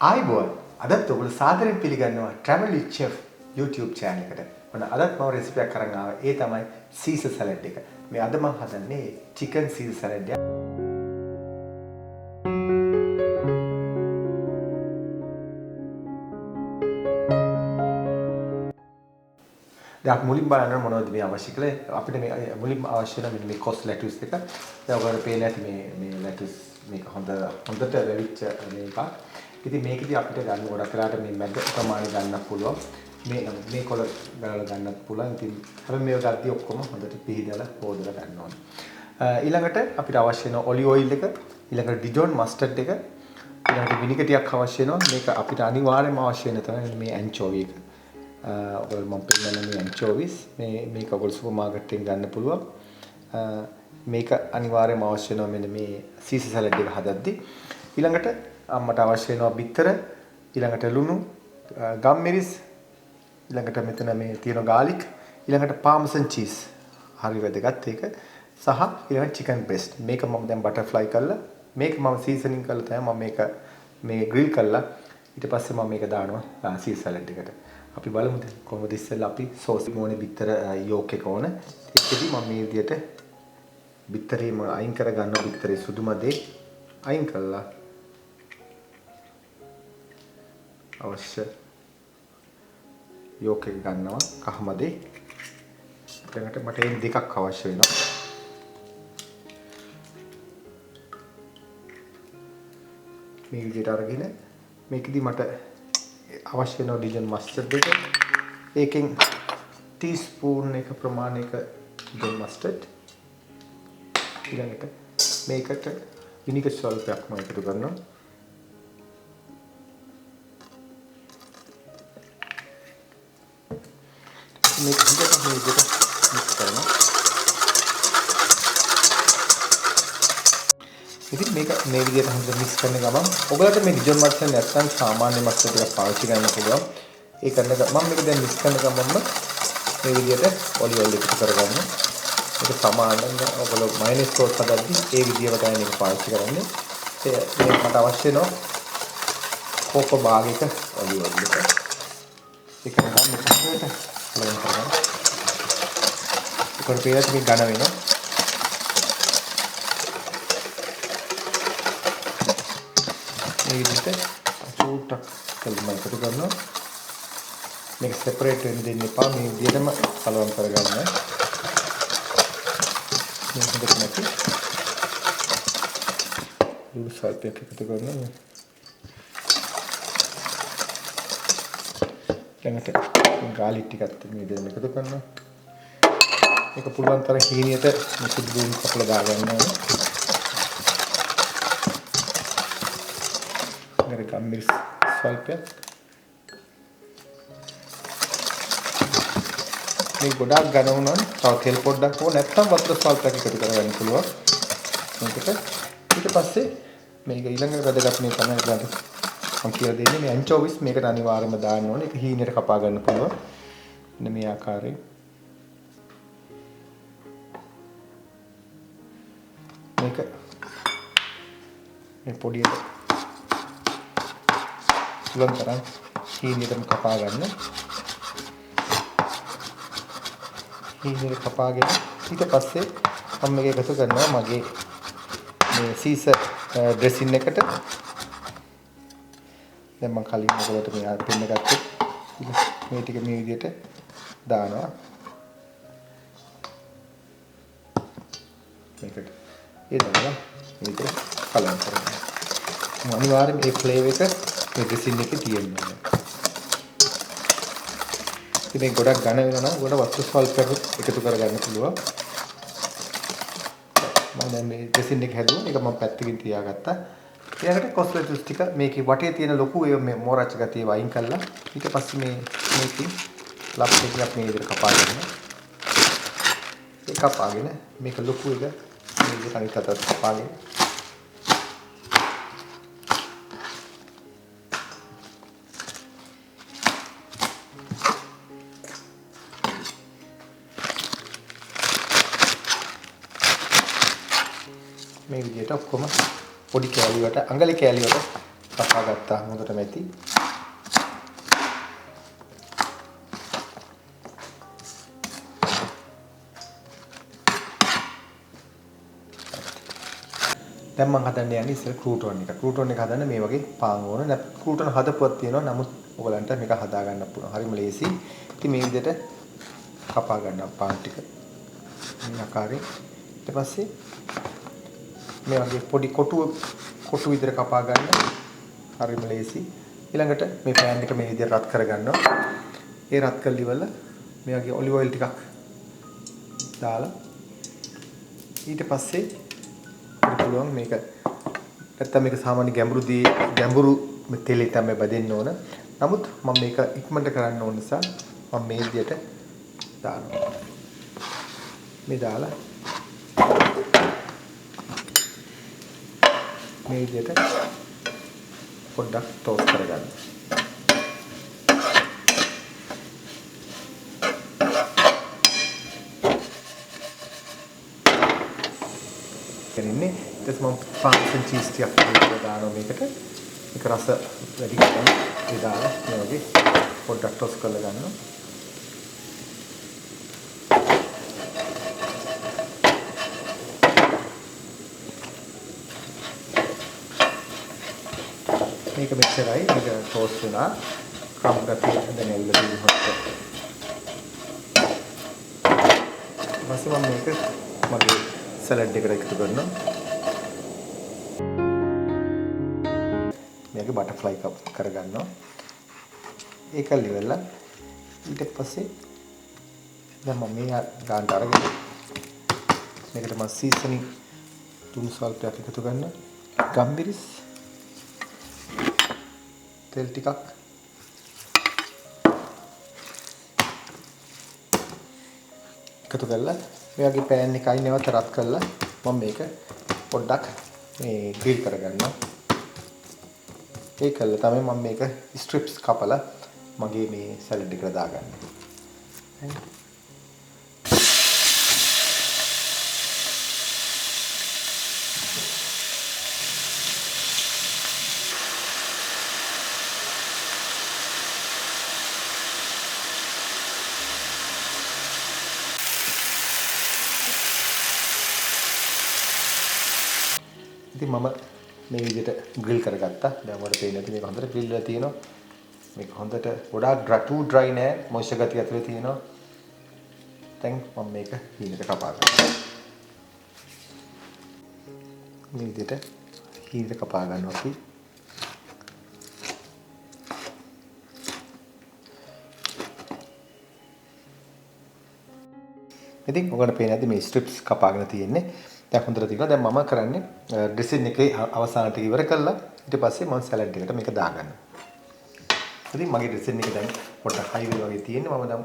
ආයිබෝල් අදත් ඔයගොල්ලෝ සාදරයෙන් පිළිගන්නවා Travel with Chef YouTube channel එකට. මොන අදත් මම රෙසිපි එකක් අරන් ආවා. ඒ තමයි Caesar salad එක. මේ අද මම හදන්නේ chicken Caesar salad එක. දැන් මුලින්ම බලන්න මොනවද මේ අවශ්‍ය කලේ අපිට මේ මුලින්ම අවශ්‍ය වෙන මේ කොස් lettuce එක. දැන් ඔයාලට පේන්නේ නැති මේ lettuce මේක හොඳට වෙවිච්ච මේක. ඉතින් මේකදී අපිට ගන්න ගොඩක් වෙලාට මේ මැද ප්‍රමාණය ගන්නත් පුළුවන්. මේ කොළ ගලලා ගන්නත් පුළුවන්. ඉතින් හැබැයි මේව ගද්දී ඔක්කොම හොඳට පිහිදලා හොදලා ගන්න ඕනේ. ඊළඟට අපිට අවශ්‍ය වෙන ඔලිව් ඔයිල් එක, ඊළඟට ඩිජෝන් මස්ටර්ඩ් එක, ඊළඟට විනිගර් ටිකක් අවශ්‍ය වෙනවා. මේක අපිට අනිවාර්යයෙන්ම අවශ්‍ය වෙන තමයි මේ ඇන්චෝවි එක. ඔයගොල්ලෝ මම පෙන්නන මේ ඇන්චෝවිස් මේක ඔයගොල්ලෝ සුපර් මාකට් එකෙන් ගන්න පුළුවන්. මේක අනිවාර්යයෙන්ම අවශ්‍ය වෙනවා මෙන්න මේ සීසර් සලාඩ් එක හදද්දී. ඊළඟට අම්මට අවශ්‍ය වෙනවා බිත්තර, ඊළඟට ලුණු, ගම්මිරිස්, ඊළඟට මෙතන මේ තියෙන ගාලික්, ඊළඟට පාමසන් චීස්. හරි වැදගත් ඒක. සහ ඊළඟට චිකන් බ්‍රෙස්ට්. මේක මම දැන් බටර්ෆ්ලයි කරලා මේක මම සීසනින් කරලා තමයි මම මේක ග්‍රිල් කරලා ඊට පස්සේ මම මේක දානවා සීසර් සලාඩ් එකට. අපි බලමු කොහොමද ඉස්සෙල්ලා අපි සෝස් මොනේ බිත්තර යෝක් එක ඕන. ඒකෙදි මම මේ විදියට බිත්තරේම අයින් කර ගන්නවා. බිත්තරේ සුදු මදේ අයින් කළා. අවශ්‍ය යෝක් එක ගන්නවා කහ මදේ. ඊළඟට මට මේ දෙකක් අවශ්‍ය වෙනවා. මේ විදියට අරගෙන මේකෙදි මට අවශ්‍ය වෙන ඩිජන් මස්ටර්ඩ් එක. ඒකෙන් ටීස්පූන් එක ප්‍රමාණයක ඩිජන් මස්ටර්ඩ්. ඊළඟට මේකට විනිගර් ස්වල්පයක් මම එකතු කරනවා. මේක හොඳට මේ විදිහට මික්ස් කරනවා. ඉතින් මේක මේ විදිහට හොඳට මික්ස් කරන ගමන් ඔයගලට මේ ඩිජන් මස්ටර්ඩ් නැත්නම් සාමාන්‍ය මස්ටර්ඩ් ටිකක් පාවිච්චි කරන්න පුළුවන්. ඒ කරන මම මේක දැන් මික්ස් කරන ගමන්ම මේ විදිහට ඔලිව් ඔයිල් එකතු කරගන්න. ඒක සමානව ඔයගොල්ලෝ මයොනයිස් සෝස් හදද්දී ඒ විදිහම තමයි මේක පාවිච්චි කරන්නේ. ඒ මට අවශ්‍ය වෙනවා කෝප භාගයක ඔලිව් ඔයිල් එක. ඒක ගන්න හොඳට ලවන් කරගන්න. ඒකට පේනත් මේ ඝන වෙනවා. මේ විදිහට චූටක් කල්ම එකතු කරනවා. මේක සෙපරේට් වෙන්න දෙන්න එපා. මේ විදිහටම කලවම් කරගන්න. මේ හොඳට නැති ලුණු සල්පයක් එකතු කරනවා. ඊළඟට ගාලික් ටිකත් මේ විදිහට එකතු කරනවා. මේක පුළුවන් තරම් හීනියට මේ සුදු දුම් කපලා දාගන්න ඕනේ. ඊළඟට ගම්මිරිස් ස්වල්පයක්. මේ ගොඩාක් ඝන වුණා නම් තව තෙල් පොඩ්ඩක් ඕන නැත්නම් වතුර ස්වල්පයක් එකතු කරගන්න පුළුවන්. මේකට ඊට පස්සේ මේක ඊළඟ වැදගත් මේ තමයි ගන්න මම කියලා දෙන්නේ මේ ඇන්චෝවිස් මේකට අනිවාර්යයෙන්ම දාන්න ඕනේ. ඒක හීනෙට කපා ගන්න පුළුවන්. මෙන්න මේ ආකාරයෙන්. මේක මේ පොඩියට සුලම් තරම් හීනෙටම කපා ගන්න. හීනෙට කපාගෙන ඊට පස්සේ මම මේක එකතු කරනවා මගේ මේ සීසර් ඩ්‍රෙසින් එකට. දැන් මම කලින් ඔයගොල්ලෝට මේ පෙන්න ගත්තේ මේ ටික මේ විදිහට දානවා. මේකට ඒ දාලා මේක කලම් කරනවා. අනිවාර්යයෙන් මේ ෆ්ලේවර් එක මේ ඩ්‍රෙසින් එකේ තියෙන්න ඕනේ. ඉතින් මේ ගොඩක් ඝන වෙනවා නම් ගොඩ වස්තු ස්වල්පයක් එකතු කරගන්න පුළුවන්. මම දැන් මේ ඩ්‍රෙසින් එක හැදුවා. ඒක මම පැත්තකින් තියාගත්තා. ඊළඟට කොස් lettuce ටික මේකේ වටේ තියෙන ලොකු ඒ මේ මෝරච්ච ගතිය වයින් කළා. ඊට පස්සේ මේකේ ලප් එකක් මේ විදිහට කපා ගන්න. ඒක කපාගෙන මේක ලොකු එක මේ විදිහට අනිත් අතට කපාගෙන මේ විදිහට ඔක්කොම පොඩි කෑලි වලට අඟලි කෑලි වලට කපා ගත්තා හොඳටම ඇති. දැන් මම හදන්න යන්නේ ඉස්සෙල් ක්‍රූටෝන් එක. ක්‍රූටෝන් එක හදන්න මේ වගේ පාන් ඕන. ක්‍රූටෝන් හදපුවක් තියෙනවා. නමුත් ඔයගලන්ට මේක හදා ගන්න පුළුවන්. හරිම ලේසි. ඉතින් මේ විදිහට කපා ගන්නවා පාන් ටික. මේ ආකාරයෙන්. ඊට පස්සේ මේ වගේ පොඩි කොටු විදිහට කපා ගන්න. හරිම ලේසි. ඊළඟට මේ පෑන් එක මේ විදිහට රත් කර ගන්නවා. ඒ රත් කරලි වල මේ වගේ ඔලිව් ඔයිල් ටිකක් දාලා ඊට පස්සේ පුළුවන් මේක නැත්තම් මේක සාමාන්‍ය ගැඹුරු තෙලේ තමයි බදින්න ඕන. නමුත් මම මේක ඉක්මනට කරන්න ඕන නිසා මම මේ විදිහට දානවා. මේ දාලා මේ විදිහට පොඩ්ඩක් ටෝස්ට් කරගන්න. කරන්නේ ඊට මම පාන්සන් චීස් ටිකක් දානවා මේකට. ඒක රස වැඩි කරගන්න. ඒ දාලා මේ වගේ පොඩ්ඩක් ටෝස්ට් කරලා ගන්නවා. මේක මෙච්චරයි. මේක ටෝස්ට් වෙනවා. කම් ගතිය දැන් ඇවිල්ලා තියෙනවා. ඊපස්සේ මම මේක මගේ සලාඩ් එකට එකතු කරනවා. මේක බටර්ෆ්ලයි කප් කරගන්නවා. ඒක liverලා ඊට පස්සේ දැන් මම මේ ගානට අරගෙන මේකට මම සීසනින් තුන් සල්පයක් එකතු කරනවා. ගම්බිරිස් තෙල් ටිකක් එකතු කරලා මේ වගේ පෑන් එකයි නැවත රත් කරලා මම මේක පොඩ්ඩක් මේ ග්‍රිල් කරගන්නවා. ඒක කළා තමයි මම මේක ස්ට්‍රිප්ස් කපලා මගේ මේ සලාඩ් එකට දාගන්නේ. ඉතින් මම මේ විදිහට ග්‍රිල් කරගත්තා. දැන් ඔයාලට පේන්නේ නැති මේක හොඳට ග්‍රිල් වෙලා තියෙනවා. මේක හොඳට ගොඩාක් too dry නෑ. මොයිස්චර් ගතිය ඇතුලේ තියෙනවා. දැන් මම මේක හීනට කපා ගන්නවා. මේ විදිහට හීනට කපා ගන්නවා අපි. ඉතින් ඔයාලට පේන්නේ නැති මේ ස්ට්‍රිප්ස් කපාගෙන තියෙන්නේ. දැන් හොඳට තියෙනවා. දැන් මම කරන්නේ ඩ්‍රෙසින් එකේ අවසානට ඉවර කළා. ඊට පස්සේ මම සලාඩ් එකට මේක දාගන්නවා. ඉතින් මගේ ඩ්‍රෙසින් එක දැන් පොඩ්ඩක් හයි වෙලා වගේ තියෙන්නේ. මම දැන්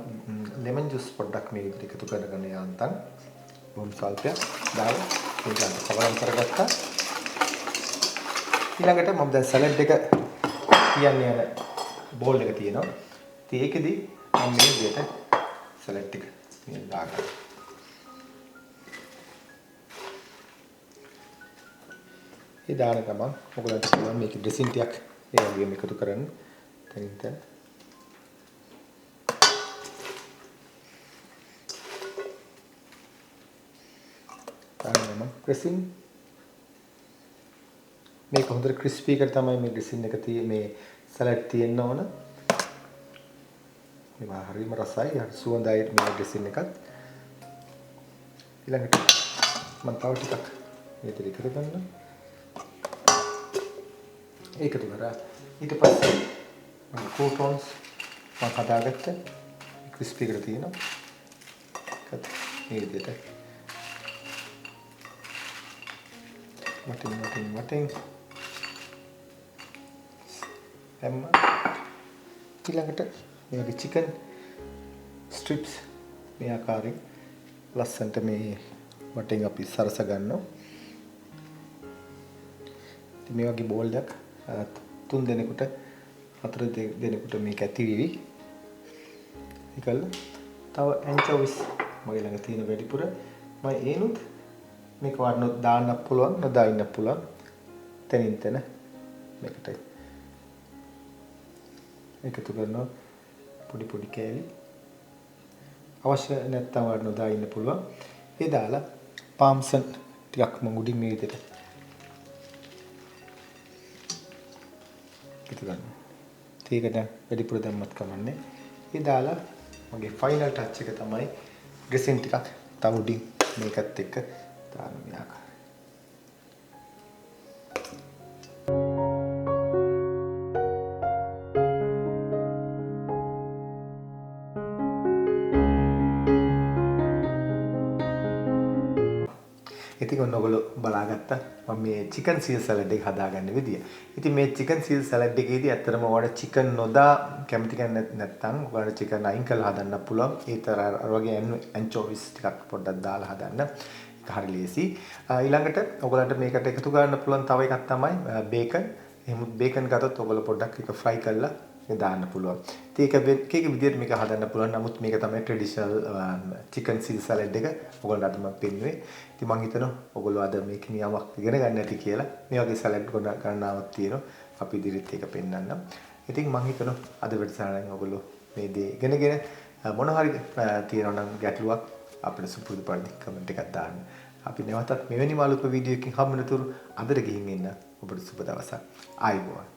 ලෙමන් ජූස් පොඩ්ඩක් මේ විදිහට එකතු කරගෙන යන්තම් බොම් සල්පයක් දාලා මේක කවරම් කරගත්තා. ඊළඟට මම දැන් සලාඩ් එක තියන්නේ යන බෝල් එක තියෙනවා. ඉතින් ඒකෙදි මම මේ විදිහට සලාඩ් එක මේ දාගන්නවා. ඒ දාන ගමන් ඔයගොල්ලන්ට පුළුවන් මේක ඩ්‍රෙසින් ටිකක් ඒ වගේම එකතු කරන්න. තනින් තන. දාන ගමන් ඩ්‍රෙසින් මේක හොඳට ක්‍රිස්පි එකට තමයි මේ ඩ්‍රෙසින් එක මේ සලාඩ් තියෙන්න ඕන. මේවා හරිම රසයි. හරි සුවඳයි මේ ඩ්‍රෙසින් එකත්. ඊළඟට මම තව ටිකක් මේක එකතු කරනවා. ඒකතු කරා ඊට පස්සේ මම ක්‍රූටොන්ස් මම හදාගත්ත ක්‍රිස්පි එකට තියෙනවා. මේ විදිහට වටින් හැම ඊළඟට මේ වගේ චිකන් ස්ට්‍රිප්ස් මේ ආකාරයෙන් ලස්සන්ට මේ වටින් අපි සරස ගන්නවා. ඉතින් මේ වගේ බෝල් එකක් 3 දෙනෙකුට 4 දෙනෙකුට මේක ඇති වෙවි. ඒකල තව ඇන්චෝවිස් මගේ ළඟ තියෙන වැඩිපුර මම ඒනුත් මේක වඩනොත් දාන්න පුළුවන් නොදා ඉන්න පුළුවන්. තනින් තන මේකට එකතු කරනවා පොඩි පොඩි කෑලි. අවශ්‍ය නැත්නම් වඩ නොදා ඉන්න පුළුවන්. ඒ දාලා පාම්සන් ටිකක් මම උඩින් මේ විදිහට එකතු කරනවා. ඒකට වැඩිපුර දැම්මත් කමන්නේ. ඒ දාලා මගේ ෆයිනල් ටච් එක තමයි ඩ්‍රෙසින් ටිකක් තව උඩින් මේකත් එක්ක දාන මේ ආකාරය. ඉතින් ඔයගොල්ලෝ බලාගත්තා මම මේ චිකන් සීල් සලාඩ් එක හදාගන්න විදිය. ඉතින් මේ චිකන් සීල් සලාඩ් එකේදී ඇත්තටම ඔයාලට චිකන් නොදා කැමති කෙනෙක් නැත්නම් ඔයාලට චිකන් අයින් කරලා හදන්න පුළුවන්. ඒතර අර වගේ ඇන්චෝවිස් ටිකක් පොඩ්ඩක් දාලා හදන්න. ඒක හරි ලේසි. ඊළඟට ඔයගොල්ලන්ට මේකට එකතු කරන්න පුළුවන් තව එකක් තමයි බේකන්. එහෙනම් බේකන් ගත්තොත් ඔයගොල්ලෝ පොඩ්ඩක් ඒක ෆ්‍රයි කරලා දාන්න පුළුවන්. ඉතින් ඒක විදියට මේක හදන්න පුළුවන්. නමුත් මේක තමයි ට්‍රැඩිෂනල් චිකන් සීල් සලාඩ් එක. ඔයගොල්ලන්ට අද මම පෙන්නුවේ. ඉතින් මම හිතනවා ඔයගොල්ලෝ අද මේක නියමක් ඉගෙන ගන්න ඇති කියලා. මේ වගේ සලාඩ් ගණනාවක් තියෙනවා. අපි ඉදිරියට ඒක පෙන්වන්නම්. ඉතින් මම හිතනවා අද වැඩසටහනෙන් ඔයගොල්ලෝ මේ දේ ඉගෙනගෙන මොන හරි තියෙනවා නම් ගැටලුවක් අපිට සුපුරුදු පරිදි කමෙන්ට් එකක් දාන්න. අපි නැවතත් මෙවැනි මාළුක වීඩියෝ එකකින් හම්බ වෙනතුරු අදට ගිහින් එන්න ඔබට සුබ දවසක්. ආයුබෝවන්.